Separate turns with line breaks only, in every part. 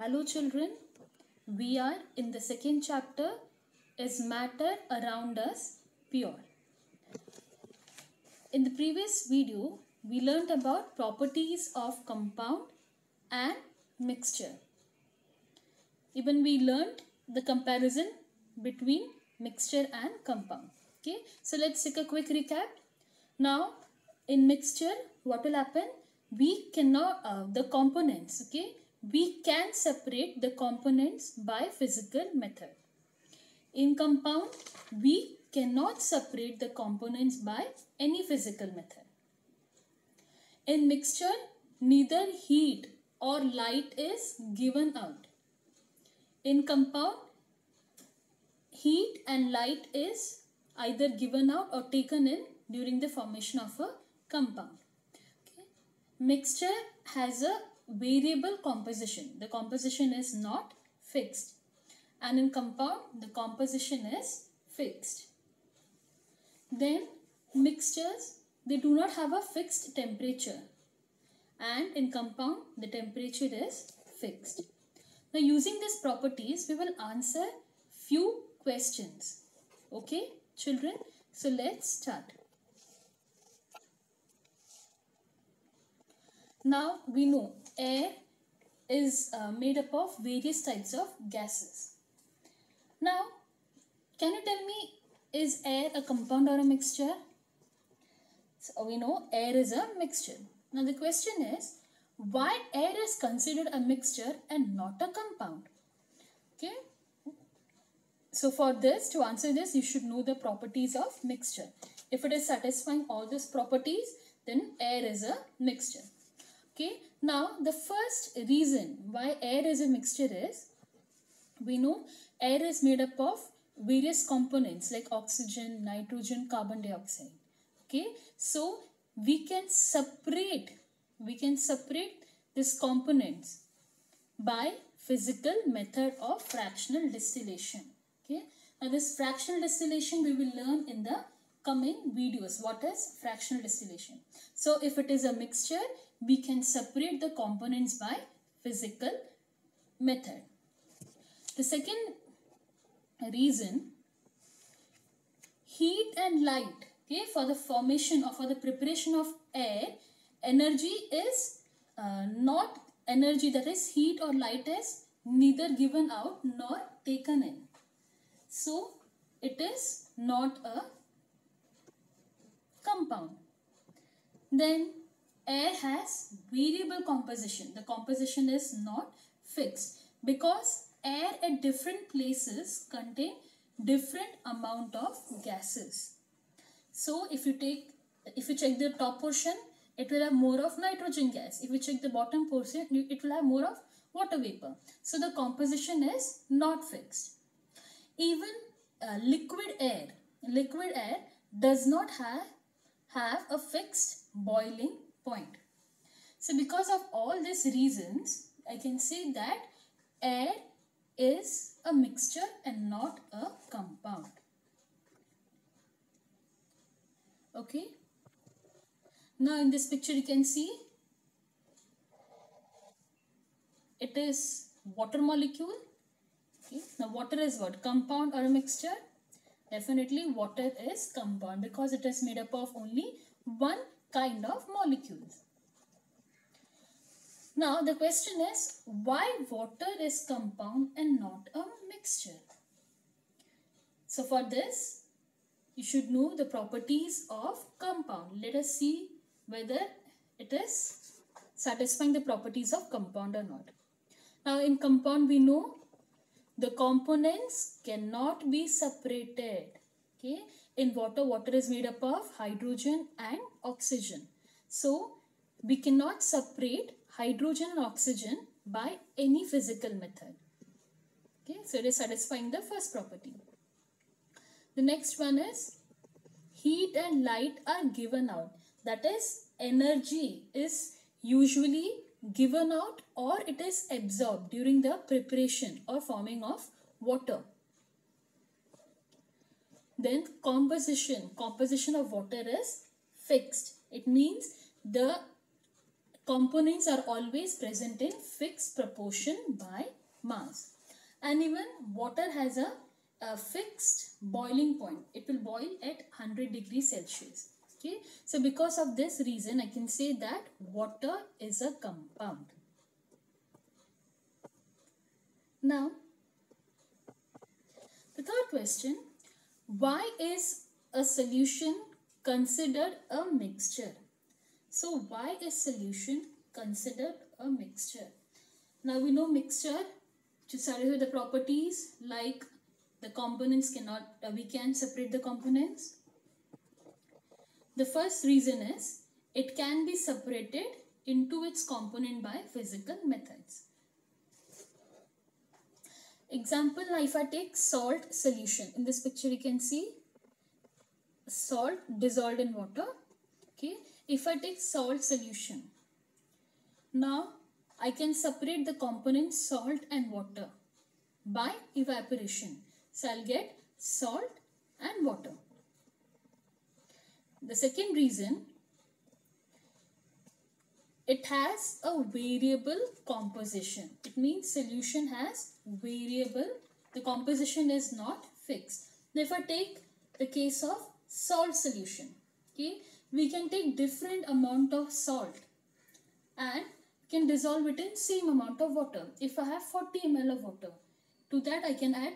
Hello children, we are in the second chapter, Is Matter Around Us Pure? In the previous video, we learnt about properties of compound and mixture. Even we learnt the comparison between mixture and compound. Okay, so let's take a quick recap. Now, in mixture, what will happen? We cannot, the components, okay, we can separate the components by physical method. In compound, we cannot separate the components by any physical method. In mixture, neither heat or light is given out. In compound, heat and light is either given out or taken in during the formation of a compound. Okay. Mixture has a variable composition. The composition is not fixed. And in compound, the composition is fixed. Then mixtures, they do not have a fixed temperature. And in compound, the temperature is fixed. Now using these properties, we will answer few questions. Okay, children? So let's start. Now we know air is made up of various types of gases. Now, can you tell me, is air a compound or a mixture? So we know air is a mixture. Now the question is, why air is considered a mixture and not a compound? Okay. So for this, to answer this, you should know the properties of mixture. If it is satisfying all these properties, then air is a mixture. Okay. Now the first reason why air is a mixture is, we know air is made up of various components like oxygen, nitrogen, carbon dioxide. Okay. So we can separate these components by physical method of fractional distillation. Okay. Now this fractional distillation we will learn in the coming videos. What is fractional distillation? So if it is a mixture, we can separate the components by physical method. The second reason, heat and light. Okay, for the formation or for the preparation of air, energy is not energy, that is heat or light is neither given out nor taken in. So it is not a compound. Then air has variable composition. The composition is not fixed because air at different places contain different amount of gases. So if you check the top portion, it will have more of nitrogen gas. If you check the bottom portion, it will have more of water vapor. So the composition is not fixed. Even liquid air does not have a fixed boiling point. So because of all these reasons, I can say that air is a mixture and not a compound. Okay. Now in this picture you can see it is water molecule. Okay. Now water is what? Compound or a mixture? Definitely water is compound because it is made up of only one kind of molecules. Now the question is, why water is compound and not a mixture? So for this, you should know the properties of compound. Let us see whether it is satisfying the properties of compound or not. Now in compound we know the components cannot be separated. Okay. In water is made up of hydrogen and oxygen. So we cannot separate hydrogen and oxygen by any physical method. Okay. So it is satisfying the first property. The next one is heat and light are given out. That is, energy is usually given out or it is absorbed during the preparation or forming of water. Then composition of water is fixed. It means the components are always present in fixed proportion by mass. And even water has a fixed boiling point. It will boil at 100 degrees Celsius. Okay, so because of this reason, I can say that water is a compound. Now, the third question, why is a solution considered a mixture? So, why is solution considered a mixture? Now, we know mixture to satisfy the properties like the components we can separate the components. The first reason is it can be separated into its component by physical methods. Example, now if I take salt solution, in this picture you can see salt dissolved in water. Okay, if I take salt solution, now I can separate the components salt and water by evaporation. So I'll get salt and water. The second reason, it has a variable composition. It means solution has variable. The composition is not fixed. Now if I take the case of salt solution, okay, we can take different amount of salt and can dissolve it in same amount of water. If I have 40 ml of water, to that I can add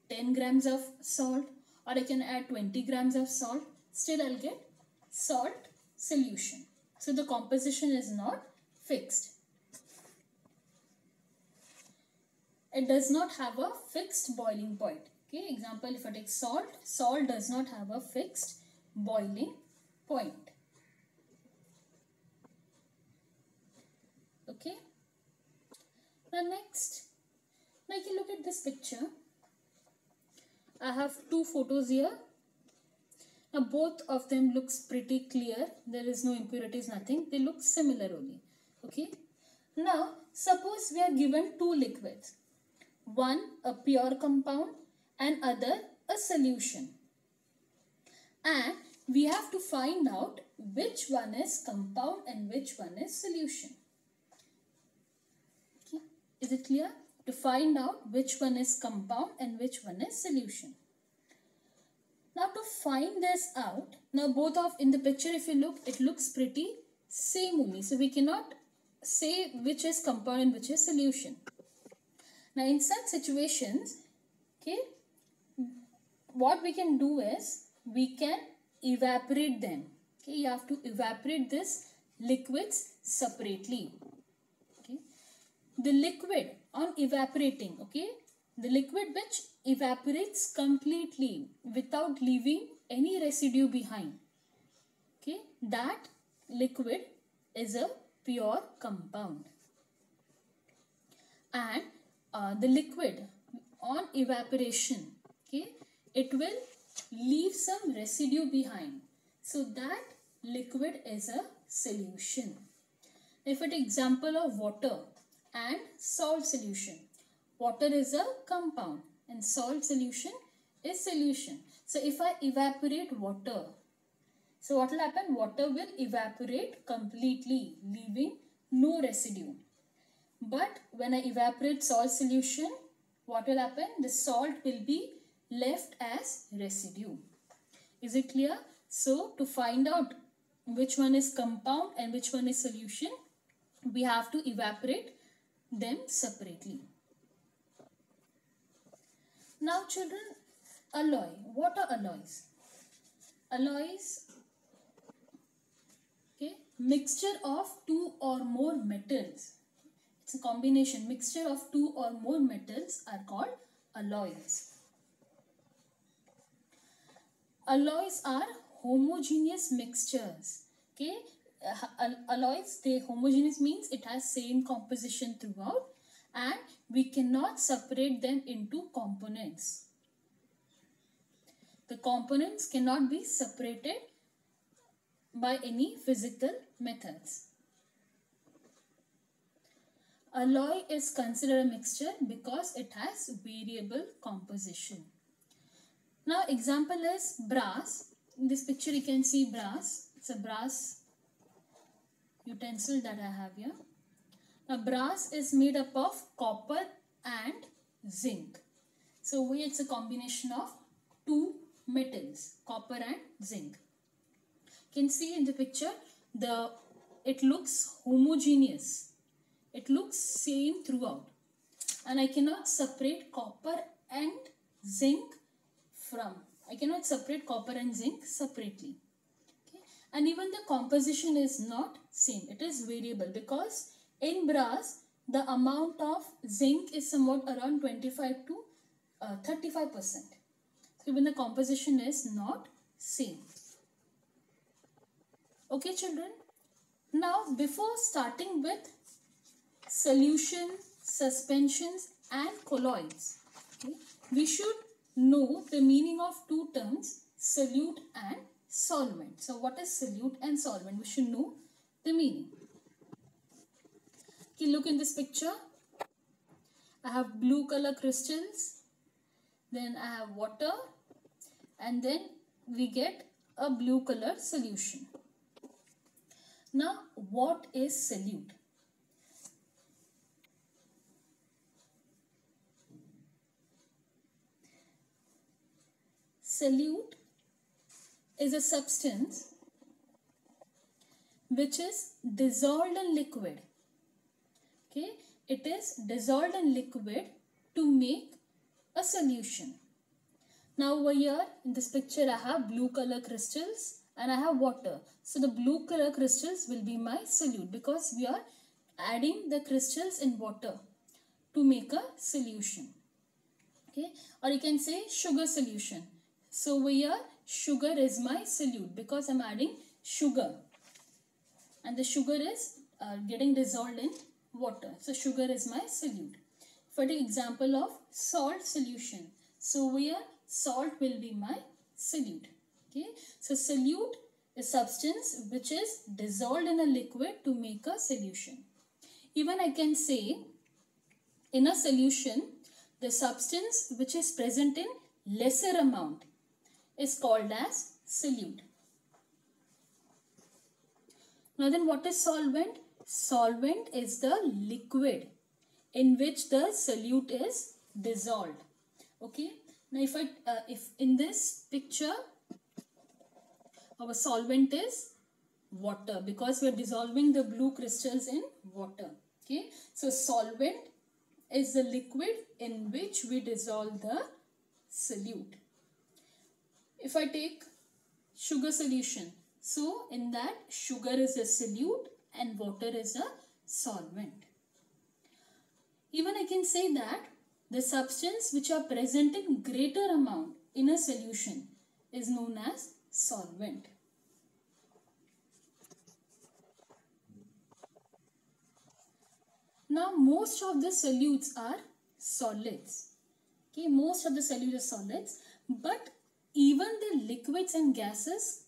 10 grams of salt, or I can add 20 grams of salt. Still I'll get salt solution. So the composition is not fixed. It does not have a fixed boiling point. Okay, example, if I take salt, salt does not have a fixed boiling point. Okay. Now next, now you can look at this picture. I have two photos here. Now both of them looks pretty clear. There is no impurities, nothing. They look similar only. Okay. Now suppose we are given two liquids. One a pure compound and other a solution. And we have to find out which one is compound and which one is solution. Okay. Is it clear? To find out which one is compound and which one is solution. Now to find this out, now both of in the picture if you look, it looks pretty same only. So we cannot say which is compound and which is solution. Now in such situations, okay, what we can do is we can evaporate them. Okay, you have to evaporate this liquids separately. Okay, the liquid on evaporating, okay, the liquid which evaporates completely without leaving any residue behind, okay, that liquid is a pure compound. And the liquid on evaporation, okay, it will leave some residue behind. So that liquid is a solution. If it example of water and salt solution, water is a compound and salt solution is solution. So if I evaporate water, so what will happen? Water will evaporate completely, leaving no residue. But when I evaporate salt solution, what will happen? The salt will be left as residue. Is it clear? So to find out which one is compound and which one is solution, we have to evaporate them separately. Now children, alloy. What are alloys? Alloys, okay, mixture of two or more metals. It's a combination. Mixture of two or more metals are called alloys. Alloys are homogeneous mixtures. Okay, alloys, they homogeneous means it has same composition throughout and we cannot separate them into components. The components cannot be separated by any physical methods. Alloy is considered a mixture because it has variable composition. Now example is brass. In this picture you can see brass. It's a brass utensil that I have here. Now brass is made up of copper and zinc. So it's a combination of two metals, copper and zinc. You can see in the picture, it looks homogeneous. It looks same throughout. And I cannot separate copper and zinc separately. Okay? And even the composition is not same. It is variable because in brass, the amount of zinc is somewhat around 25 to 35%. So even the composition is not same. Okay, children. Now, before starting with solution, suspensions and colloids, okay, we should know the meaning of two terms, solute and solvent. So what is solute and solvent? We should know the meaning. Okay, look in this picture. I have blue color crystals, then I have water, and then we get a blue color solution. Now, what is solute? Solute is a substance which is dissolved in liquid. Okay, it is dissolved in liquid to make a solution. Now over here in this picture I have blue color crystals and I have water. So the blue color crystals will be my solute because we are adding the crystals in water to make a solution. Okay, or you can say sugar solution. So over here sugar is my solute because I am adding sugar and the sugar is getting dissolved in water. So sugar is my solute. For the example of salt solution, so over here salt will be my solute. Okay, so solute is substance which is dissolved in a liquid to make a solution. Even I can say in a solution the substance which is present in lesser amount is called as solute. Now then, what is solvent? Solvent is the liquid in which the solute is dissolved. Okay. Now if in this picture our solvent is water because we are dissolving the blue crystals in water. Okay. So solvent is the liquid in which we dissolve the solute. If I take sugar solution, so in that sugar is a solute and water is a solvent. Even I can say that the substance which are present in greater amount in a solution is known as solvent. Now most of the solutes are solids. Okay, most of the solutes are solids, but even the liquids and gases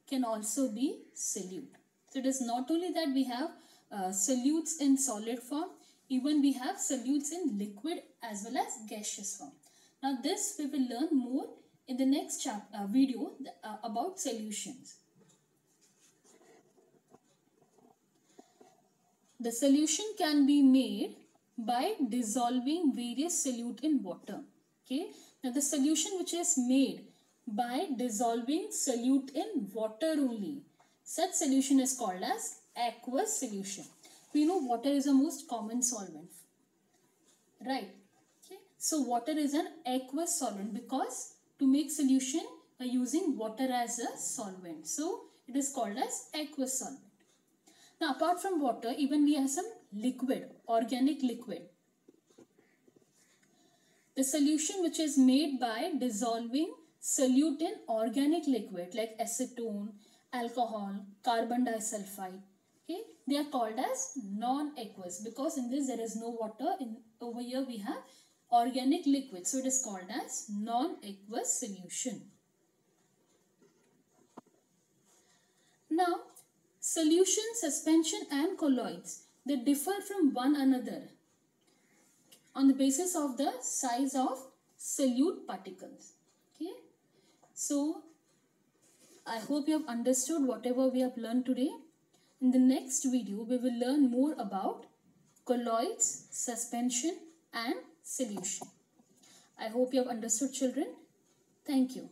can also be solute. So it is not only that we have solutes in solid form, even we have solutes in liquid as well as gaseous form. Now this we will learn more in the next video about solutions. The solution can be made by dissolving various solute in water. Okay. Now the solution which is made by dissolving solute in water only, such solution is called as aqueous solution. We know water is the most common solvent, right? Okay. So water is an aqueous solvent because to make solution by using water as a solvent. So it is called as aqueous solvent. Now apart from water, even we have some liquid, organic liquid. The solution which is made by dissolving solute in organic liquid like acetone, alcohol, carbon disulfide. Okay, they are called as non-aqueous because in this there is no water. Over here we have organic liquid, so it is called as non-aqueous solution. Now, solution, suspension and colloids, they differ from one another on the basis of the size of solute particles. Okay, so I hope you have understood whatever we have learned today. In the next video, we will learn more about colloids, suspension and solution. I hope you have understood, children. Thank you.